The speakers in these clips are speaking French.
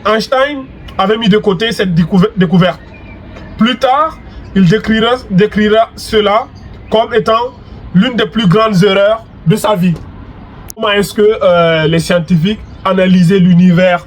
Einstein avait mis de côté cette découverte. Plus tard, il décrira cela comme étant l'une des plus grandes erreurs de sa vie. Comment est-ce que les scientifiques analysaient l'univers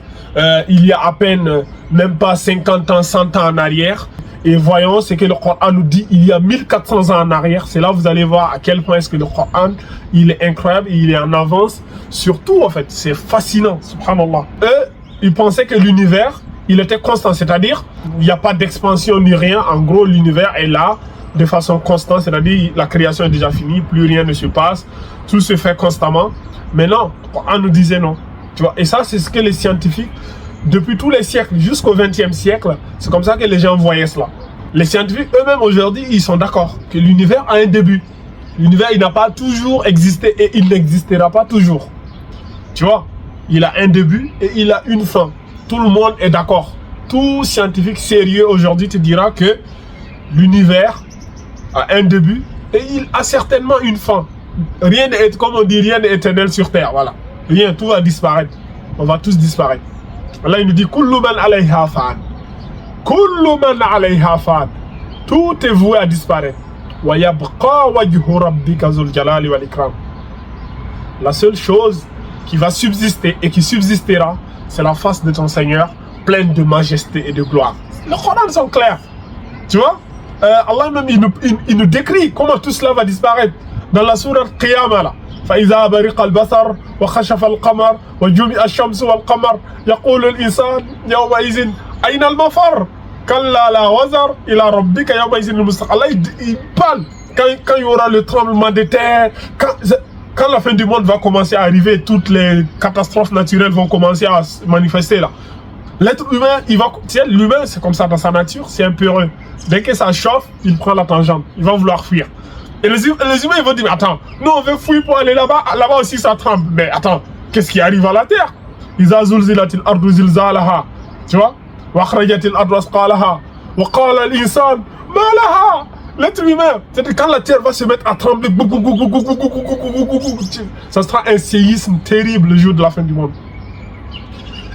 il y a à peine, même pas 50 ans, 100 ans en arrière? Et voyons ce que le Coran nous dit il y a 1400 ans en arrière. C'est là où vous allez voir à quel point est-ce que le Coran, il est incroyable, il est en avance. Surtout, en fait, c'est fascinant, subhanallah. Eux, ils pensaient que l'univers, il était constant, c'est-à-dire, il n'y a pas d'expansion ni rien. En gros, l'univers est là de façon constante, c'est-à-dire, la création est déjà finie, plus rien ne se passe, tout se fait constamment. Mais non, le Coran nous disait non. Tu vois? Et ça, c'est ce que les scientifiques, depuis tous les siècles, jusqu'au XXe siècle, c'est comme ça que les gens voyaient cela. Les scientifiques eux-mêmes aujourd'hui, ils sont d'accord que l'univers a un début. L'univers, il n'a pas toujours existé et il n'existera pas toujours. Tu vois, il a un début et il a une fin. Tout le monde est d'accord. Tout scientifique sérieux aujourd'hui te dira que l'univers a un début et il a certainement une fin. Rien n'est, comme on dit, rien n'est éternel sur terre. Voilà. Rien, tout va disparaître. On va tous disparaître. Là, il nous dit Kullu man alayha fan. Kullu man alayha fan. Tout est voué à disparaître. Wa yabqa wajhu rabbika zul jalali wal ikram. La seule chose qui va subsister et qui subsistera, c'est la face de ton Seigneur, pleine de majesté et de gloire. Le Coran sont clairs. Tu vois, Allah même il nous décrit comment tout cela va disparaître. Dans la sourate Qiyamah là. فإذا برق البصر وخشف القمر وجمع الشمس والقمر يقول الإنسان يومئذ أين المفر كلا لا وزر إلى ربك يومئذ المستقر. Allah il parle quand il y aura le tremblement de terre, quand la fin du monde va commencer à arriver, toutes les catastrophes naturelles vont commencer à se manifester là. L'être humain, l'humain c'est comme ça dans sa nature, c'est un peu heureux. Dès que ça chauffe, il prend la tangente, il va vouloir fuir. Et les humains ils vont dire, mais attends, nous on veut fuir pour aller là-bas, là-bas aussi ça tremble. Mais attends, qu'est-ce qui arrive à la terre? Iza zulzilatil ardu zilzalaha. Tu vois? Wa akhrajatil ardu asqalaha. Wa qala al-insan ma laha. L'être humain, c'est-à-dire quand la terre va se mettre à trembler, ça sera un séisme terrible le jour de la fin du monde.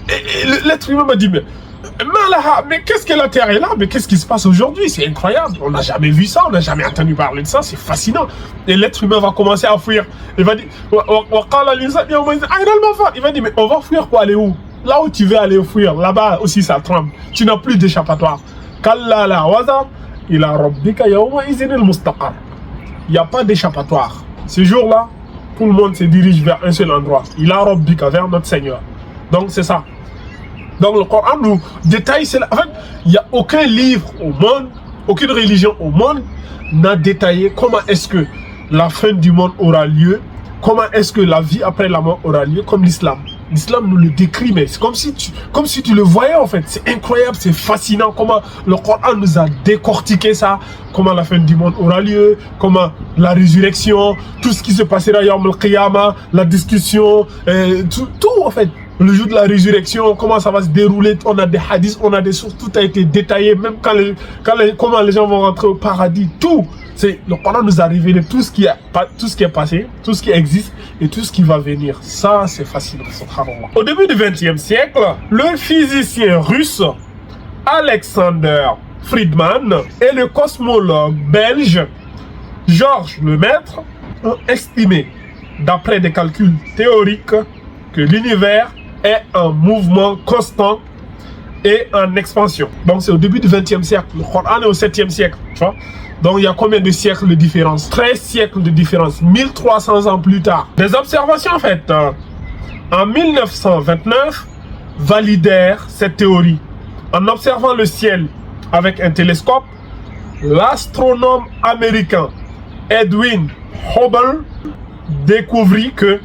Et l'être humain m'a dit, mais qu'est-ce que la terre est là? Mais qu'est-ce qui se passe aujourd'hui? C'est incroyable. On n'a jamais vu ça, on n'a jamais entendu parler de ça. C'est fascinant. Et l'être humain va commencer à fuir. Il va dire, il va dire, mais on va fuir pour aller où? Là où tu veux aller fuir, là-bas aussi ça tremble. Tu n'as plus d'échappatoire. Il n'y a pas d'échappatoire. Ce jour-là, tout le monde se dirige vers un seul endroit. Il a Rabbika, vers notre Seigneur. Donc c'est ça. Donc le Coran nous détaille cela. En fait, il n'y a aucun livre au monde, aucune religion au monde n'a détaillé comment est-ce que la fin du monde aura lieu, comment est-ce que la vie après la mort aura lieu, comme l'islam. L'islam nous le décrit, mais c'est comme si tu le voyais en fait. C'est incroyable, c'est fascinant comment le Coran nous a décortiqué ça, comment la fin du monde aura lieu, comment la résurrection, tout ce qui se passera Yawm al-Qiyamah, la discussion, tout en fait. Le jour de la résurrection, comment ça va se dérouler, on a des hadiths, on a des sources, tout a été détaillé, même comment les gens vont rentrer au paradis, tout. Le Coran nous a révélé tout ce qui est passé, tout ce qui existe et tout ce qui va venir. Ça, c'est fascinant, subhanallah. Au début du XXe siècle, le physicien russe Alexander Friedman et le cosmologue belge Georges Lemaître ont estimé, d'après des calculs théoriques, que l'univers est en mouvement constant et en expansion. Donc c'est au début du XXe siècle. Le Coran est au 7e siècle. Tu vois? Donc il y a combien de siècles de différence? 13 siècles de différence. 1300 ans plus tard. Des observations en fait en 1929 validèrent cette théorie. En observant le ciel avec un télescope, l'astronome américain Edwin Hubble découvrit que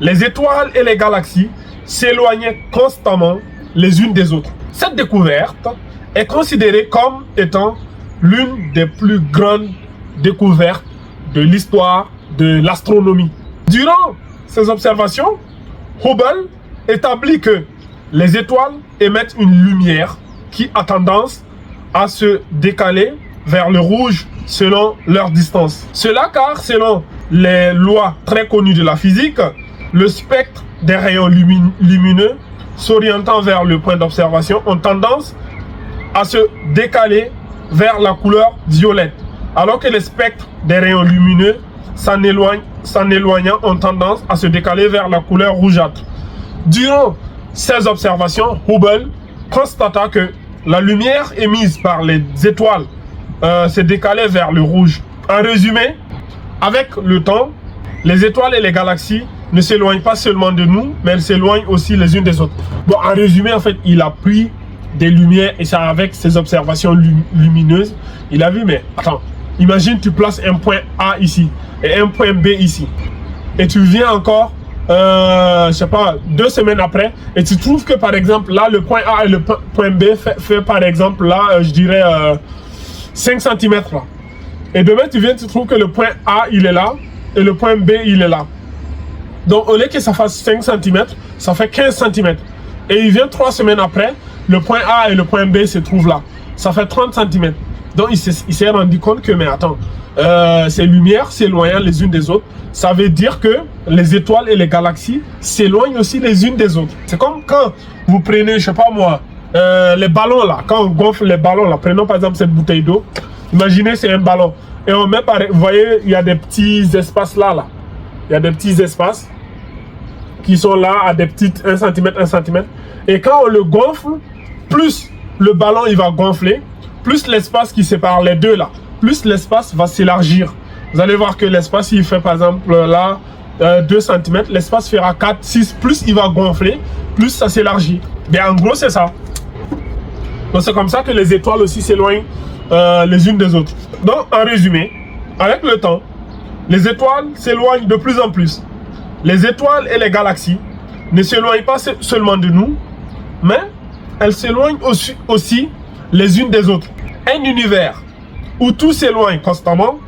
les étoiles et les galaxies s'éloignaient constamment les unes des autres. Cette découverte est considérée comme étant l'une des plus grandes découvertes de l'histoire de l'astronomie. Durant ces observations, Hubble établit que les étoiles émettent une lumière qui a tendance à se décaler vers le rouge selon leur distance. Cela car, selon les lois très connues de la physique, le spectre des rayons lumineux s'orientant vers le point d'observation ont tendance à se décaler vers la couleur violette, alors que les spectres des rayons lumineux s'en éloignant ont tendance à se décaler vers la couleur rougeâtre. Durant ces observations, Hubble constata que la lumière émise par les étoiles se décalait vers le rouge. En résumé, avec le temps, les étoiles et les galaxies ne s'éloignent pas seulement de nous, mais elles s'éloignent aussi les unes des autres. Bon, en résumé, en fait, il a pris des lumières et ça avec ses observations lumineuses, il a vu, mais attends, imagine tu places un point A ici et un point B ici. Et tu viens encore, je sais pas, 2 semaines après et tu trouves que par exemple, là, le point A et le point B fait par exemple, là, je dirais 5 cm là. Et demain, tu viens, tu trouves que le point A, il est là et le point B, il est là. Donc, au lieu que ça fasse 5 cm, ça fait 15 cm. Et il vient 3 semaines après, le point A et le point B se trouvent là. Ça fait 30 cm. Donc, il s'est rendu compte que, mais attends, ces lumières s'éloignent les unes des autres. Ça veut dire que les étoiles et les galaxies s'éloignent aussi les unes des autres. C'est comme quand vous prenez, je sais pas moi, les ballons là. Quand on gonfle les ballons là, prenons par exemple cette bouteille d'eau. Imaginez, c'est un ballon. Et on met par, vous voyez, il y a des petits espaces là. Il y a des petits espaces qui sont là à des petites 1 cm, 1 cm. Et quand on le gonfle, plus le ballon il va gonfler, plus l'espace qui sépare les deux là, plus l'espace va s'élargir. Vous allez voir que l'espace, il fait par exemple là 2 cm, l'espace fera 4, 6, plus il va gonfler, plus ça s'élargit. Bien en gros c'est ça. Donc c'est comme ça que les étoiles aussi s'éloignent les unes des autres. Donc en résumé, avec le temps, les étoiles s'éloignent de plus en plus. Les étoiles et les galaxies ne s'éloignent pas seulement de nous, mais elles s'éloignent aussi les unes des autres. Un univers où tout s'éloigne constamment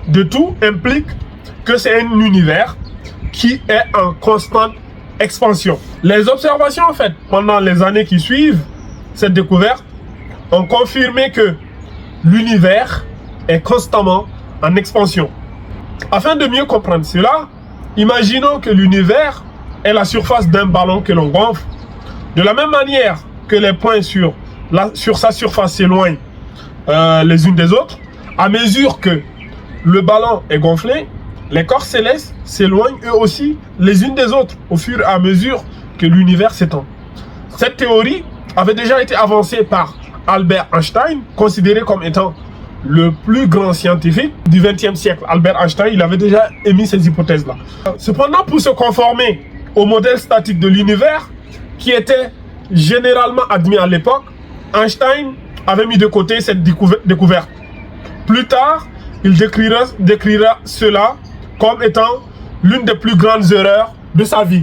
de tout implique que c'est un univers qui est en constante expansion. Les observations faites pendant les années qui suivent cette découverte ont confirmé que l'univers est constamment en expansion. Afin de mieux comprendre cela, imaginons que l'univers est la surface d'un ballon que l'on gonfle. De la même manière que les points sur sa surface s'éloignent les unes des autres, à mesure que le ballon est gonflé, les corps célestes s'éloignent eux aussi les unes des autres au fur et à mesure que l'univers s'étend. Cette théorie avait déjà été avancée par Albert Einstein, considéré comme étant le plus grand scientifique du XXe siècle. Albert Einstein, il avait déjà émis ces hypothèses-là. Cependant, pour se conformer au modèle statique de l'univers, qui était généralement admis à l'époque, Einstein avait mis de côté cette découverte. Plus tard, il décrira cela comme étant l'une des plus grandes erreurs de sa vie.